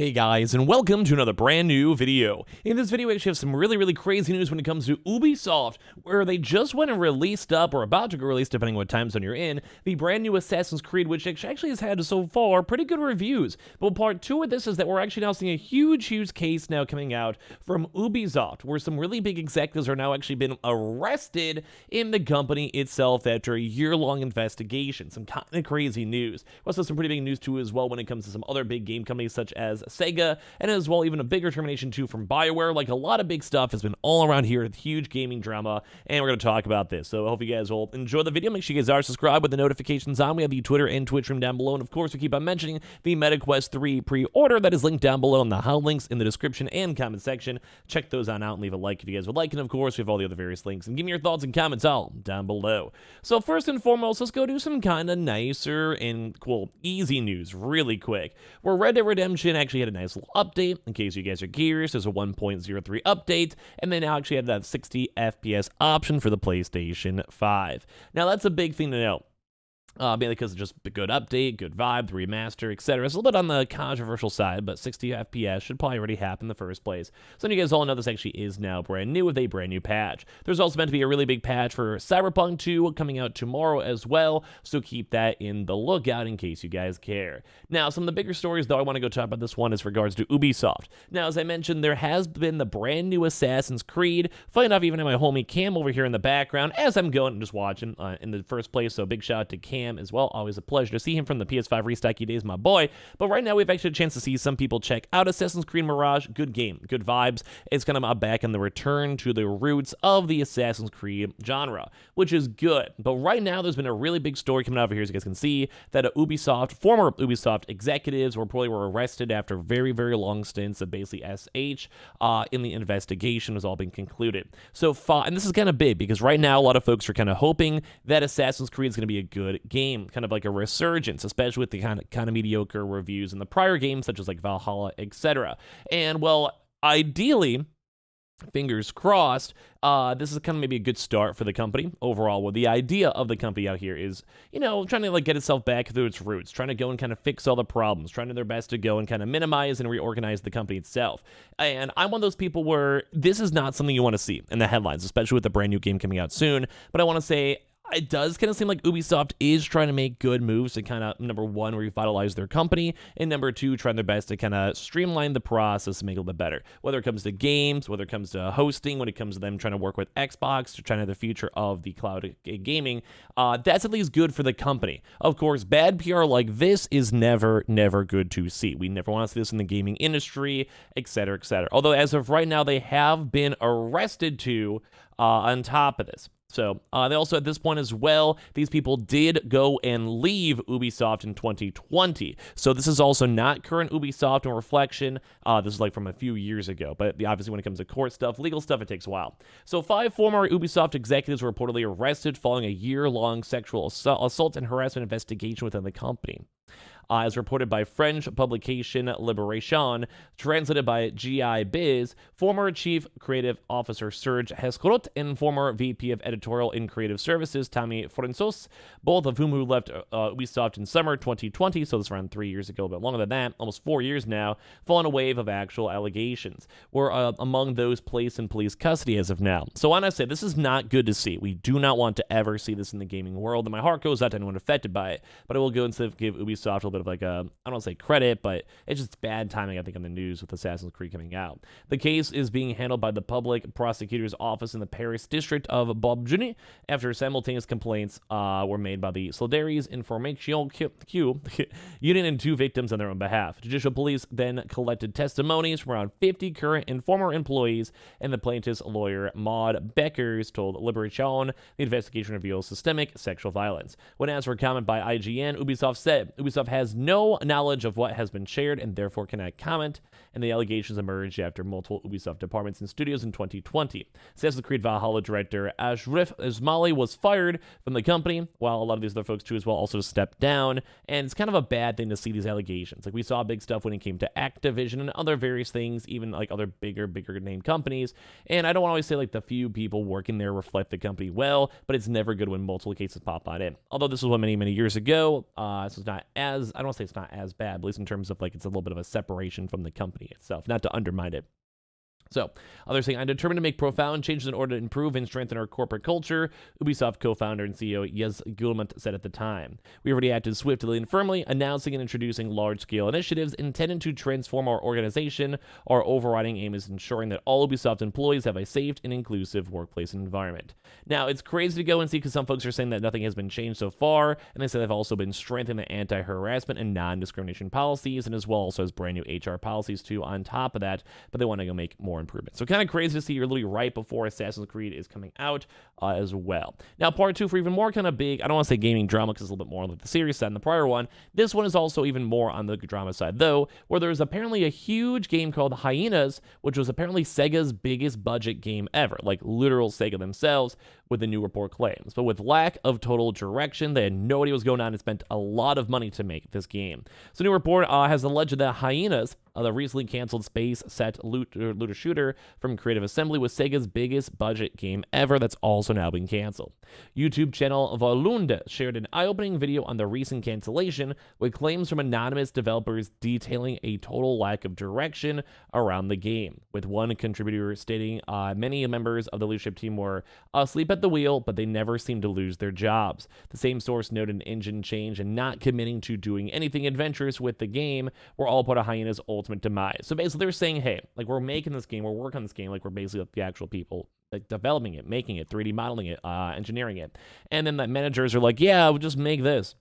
Hey guys, and welcome to another brand new video. In this video, we actually have some really crazy news when it comes to Ubisoft, where they just went and released up, or about to go release, depending on what time zone you're in, the brand new Assassin's Creed, which actually has had so far pretty good reviews. But part two of this is that we're actually now seeing a huge case now coming out from Ubisoft, where some really big executives are now actually been arrested in the company itself after a year-long investigation. Some kind of crazy news. Also, some pretty big news too as well when it comes to some other big game companies such as Sega, and as well even a bigger termination too from BioWare. Like, a lot of big stuff has been all around here, huge gaming drama, and we're going to talk about this. So I hope you guys will enjoy the video. Make sure you guys are subscribed with the notifications on. We have the Twitter and Twitch room down below, and of course we keep on mentioning the MetaQuest 3 pre-order that is linked down below, and the links in the description and comment section. Check those on out and leave a like if you guys would like, and of course we have all the other various links, and give me your thoughts and comments all down below. So first and foremost, let's go do some kind of nicer and cool easy news really quick, where Red Dead Redemption actually had a nice little update. In case you guys are curious, there's a 1.03 update, and they now actually had that 60 FPS option for the PlayStation 5. Now that's a big thing to know. Mainly because it's just a good update, good vibe, the remaster, etc. It's a little bit on the controversial side, but 60 FPS should probably already happen in the first place. So you guys all know this actually is now brand new with a brand new patch. There's also meant to be a really big patch for Cyberpunk 2 coming out tomorrow as well, so keep that in the lookout in case you guys care. Now, some of the bigger stories, though, I want to go talk about this one is regards to Ubisoft. Now, as I mentioned, there has been the brand new Assassin's Creed. Funny enough, even in my homie Cam over here in the background, as I'm going and just watching in the first place, so big shout out to Cam as well. Always a pleasure to see him from the PS5 restocky days, my boy. But right now we've actually a chance to see some people check out Assassin's Creed Mirage. Good game, good vibes. It's kind of back in the return to the roots of the Assassin's Creed genre, which is good. But right now there's been a really big story coming out over here, as you guys can see, that former Ubisoft executives were arrested after very long stints of basically SH in the investigation has all been concluded. So and this is kind of big because right now a lot of folks are kind of hoping that Assassin's Creed is going to be a good game, kind of like a resurgence, especially with the kind of mediocre reviews in the prior games such as like Valhalla, etc. And well, ideally, fingers crossed, this is kind of maybe a good start for the company overall. Well, the idea of the company out here is, trying to like get itself back through its roots, trying to go and kind of fix all the problems, trying to their best to go and kind of minimize and reorganize the company itself. And I'm one of those people where this is not something you want to see in the headlines, especially with the brand new game coming out soon. But I want to say, it does kind of seem like Ubisoft is trying to make good moves to kind of, number one, revitalize their company, and number two, trying their best to kind of streamline the process and make it a little bit better. Whether it comes to games, whether it comes to hosting, when it comes to them trying to work with Xbox, to trying to have the future of the cloud gaming, that's at least good for the company. Of course, bad PR like this is never good to see. We never want to see this in the gaming industry, etc., etc. Although, as of right now, they have been arrested too on top of this. So they also, at this point as well, these people did go and leave Ubisoft in 2020. So this is also not current Ubisoft in reflection. This is like from a few years ago. But obviously when it comes to court stuff, legal stuff, it takes a while. So 5 former Ubisoft executives were reportedly arrested following a year-long sexual assault and harassment investigation within the company. As reported by French publication Libération, translated by GI Biz, former Chief Creative Officer Serge Hescrot and former VP of Editorial and Creative Services Tammy François, both of whom left Ubisoft in summer 2020, so this was around 3 years ago, but longer than that, almost 4 years now, following a wave of actual allegations, were among those placed in police custody as of now. So when I say this is not good to see, we do not want to ever see this in the gaming world, and my heart goes out to anyone affected by it, but I will go and give Ubisoft a little bit of like a, I don't want to say credit, but it's just bad timing, I think, on the news with Assassin's Creed coming out. The case is being handled by the Public Prosecutor's Office in the Paris district of Bobigny after simultaneous complaints were made by the Solidarity's Information Q unit and 2 victims on their own behalf. Judicial police then collected testimonies from around 50 current and former employees, and the plaintiff's lawyer, Maud Beckers, told Libération the investigation reveals systemic sexual violence. When asked for comment by IGN, Ubisoft said Ubisoft has no knowledge of what has been shared and therefore cannot comment, and the allegations emerged after multiple Ubisoft departments and studios in 2020. Assassin's Creed Valhalla director Ashraf Ismaili was fired from the company, while a lot of these other folks too as well also stepped down, and it's kind of a bad thing to see these allegations. Like, we saw big stuff when it came to Activision and other various things, even like other bigger name companies, and I don't want to always say like the few people working there reflect the company well, but it's never good when multiple cases pop on in. Although this was many years ago, so it's not as I don't want to say it's not as bad, but at least in terms of like it's a little bit of a separation from the company itself, not to undermine it. So, others saying, I'm determined to make profound changes in order to improve and strengthen our corporate culture, Ubisoft co-founder and CEO Jez Gulmant said at the time. We already acted swiftly and firmly, announcing and introducing large-scale initiatives intended to transform our organization. Our overriding aim is ensuring that all Ubisoft employees have a safe and inclusive workplace environment. Now, it's crazy to go and see because some folks are saying that nothing has been changed so far, and they say they've also been strengthening the anti-harassment and non-discrimination policies, and as well also has brand new HR policies too on top of that, but they want to go make more improvement. So kind of crazy to see you're literally right before Assassin's Creed is coming out as well. Now, part 2 for even more kind of big, I don't want to say gaming drama because it's a little bit more like the serious side than the prior one. This one is also even more on the drama side, though, where there's apparently a huge game called Hyenas, which was apparently Sega's biggest budget game ever, like literal Sega themselves, with the new report claims. But with lack of total direction, they had no idea what was going on and spent a lot of money to make this game. So, new report has alleged that Hyenas, the recently canceled space set looter shooter from Creative Assembly, was Sega's biggest budget game ever that's also now been canceled. YouTube channel Valunda shared an eye-opening video on the recent cancellation with claims from anonymous developers detailing a total lack of direction around the game, with one contributor stating many members of the leadership team were asleep at the wheel, but they never seemed to lose their jobs. The same source noted an engine change and not committing to doing anything adventurous with the game were all part of Hyena's ultimate demise. So basically they're saying, hey, like we're making this game, we're working on this game, like we're basically like the actual people like developing it, making it, 3D modeling it, engineering it. And then the managers are like, yeah, we'll just make this.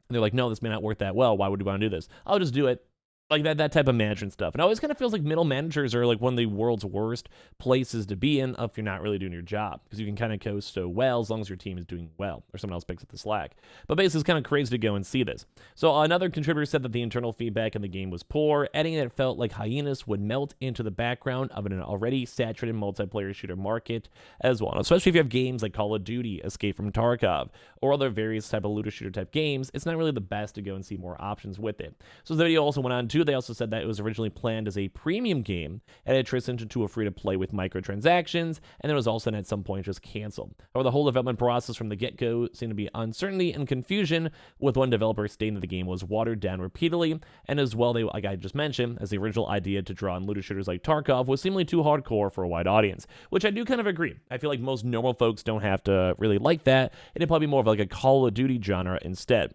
And they're like, no, this may not work that well. Why would you want to do this? I'll just do it. Like that type of management stuff. And it always kind of feels like middle managers are like one of the world's worst places to be in if you're not really doing your job, because you can kind of coast so well as long as your team is doing well or someone else picks up the slack. But basically, it's kind of crazy to go and see this. So another contributor said that the internal feedback in the game was poor, adding that it felt like Hyenas would melt into the background of an already saturated multiplayer shooter market as well. Especially if you have games like Call of Duty, Escape from Tarkov, or other various type of looter shooter type games, it's not really the best to go and see more options with it. So the video also went on to, they also said that it was originally planned as a premium game and it transitioned into a free-to-play with microtransactions, and then it was also at some point just canceled. However, the whole development process from the get-go seemed to be uncertainty and confusion, with one developer stating that the game was watered down repeatedly, and as well, they, like I just mentioned, as the original idea to draw on looter shooters like Tarkov was seemingly too hardcore for a wide audience, which I do kind of agree. I feel like most normal folks don't have to really like that, and it'd probably be more of like a Call of Duty genre instead,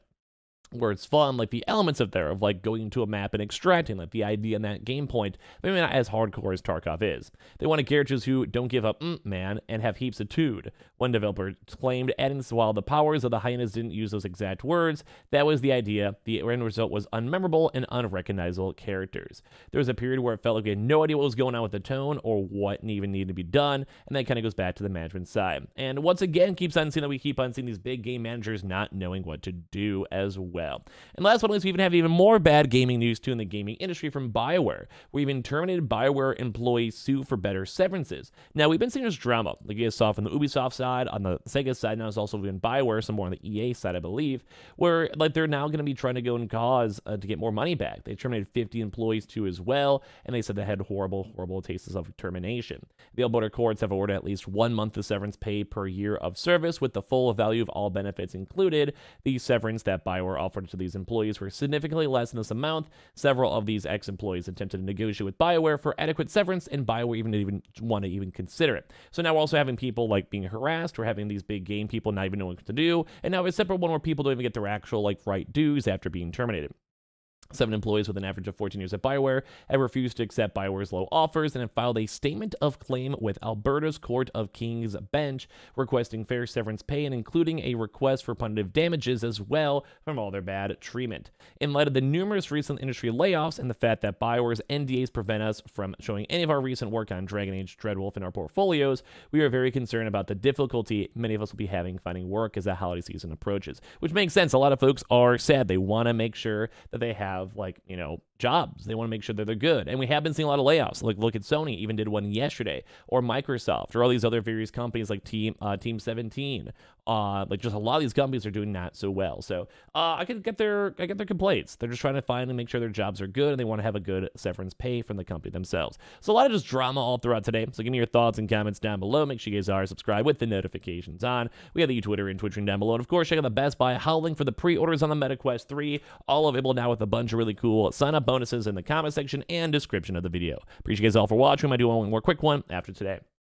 where it's fun, like the elements of there, of like going to a map and extracting, like the idea and that game point, but maybe not as hardcore as Tarkov is. They wanted characters who don't give up, man, and have heaps of tood. One developer claimed, adding this, while the powers of the Hyenas didn't use those exact words, that was the idea. The end result was unmemorable and unrecognizable characters. There was a period where it felt like we had no idea what was going on with the tone or what even needed to be done, and that kind of goes back to the management side. And once again, keeps on seeing that we keep on seeing these big game managers not knowing what to do as well. And last but not least, we even have even more bad gaming news too in the gaming industry from BioWare. We even terminated BioWare employees sue for better severances. Now, we've been seeing this drama, like you guys saw from the Ubisoft side, on the Sega side, now it's also been BioWare, some more on the EA side, I believe, where like they're now going to be trying to go and cause to get more money back. They terminated 50 employees too as well, and they said they had horrible tastes of termination. The Alberta courts have ordered at least 1 month of severance pay per year of service, with the full value of all benefits included. The severance that BioWare offered to these employees were significantly less than this amount. Several of these ex-employees attempted to negotiate with BioWare for adequate severance, and BioWare even want to even consider it. So now we're also having people like being harassed, or having these big game people not even knowing what to do, and now it's a separate one where people don't even get their actual like right dues after being terminated. 7 employees with an average of 14 years at BioWare have refused to accept BioWare's low offers and have filed a statement of claim with Alberta's Court of King's Bench, requesting fair severance pay and including a request for punitive damages as well from all their bad treatment. In light of the numerous recent industry layoffs and the fact that BioWare's NDAs prevent us from showing any of our recent work on Dragon Age Dreadwolf in our portfolios, we are very concerned about the difficulty many of us will be having finding work as the holiday season approaches. Which makes sense. A lot of folks are sad. They want to make sure that they have, like, you know, jobs. They want to make sure that they're good. And we have been seeing a lot of layoffs. Like, look at Sony, even did one yesterday, or Microsoft, or all these other various companies like Team 17. Like, just a lot of these companies are doing not so well. So I get their complaints. They're just trying to find and make sure their jobs are good, and they want to have a good severance pay from the company themselves. So a lot of just drama all throughout today. So give me your thoughts and comments down below. Make sure you guys are subscribed with the notifications on. We have the Twitter and Twitch link down below. And of course, check out the Best Buy link for the pre-orders on the MetaQuest 3. All available now with a bunch of really cool sign-up bonuses in the comment section and description of the video. Appreciate you guys all for watching. I do one more quick one after today.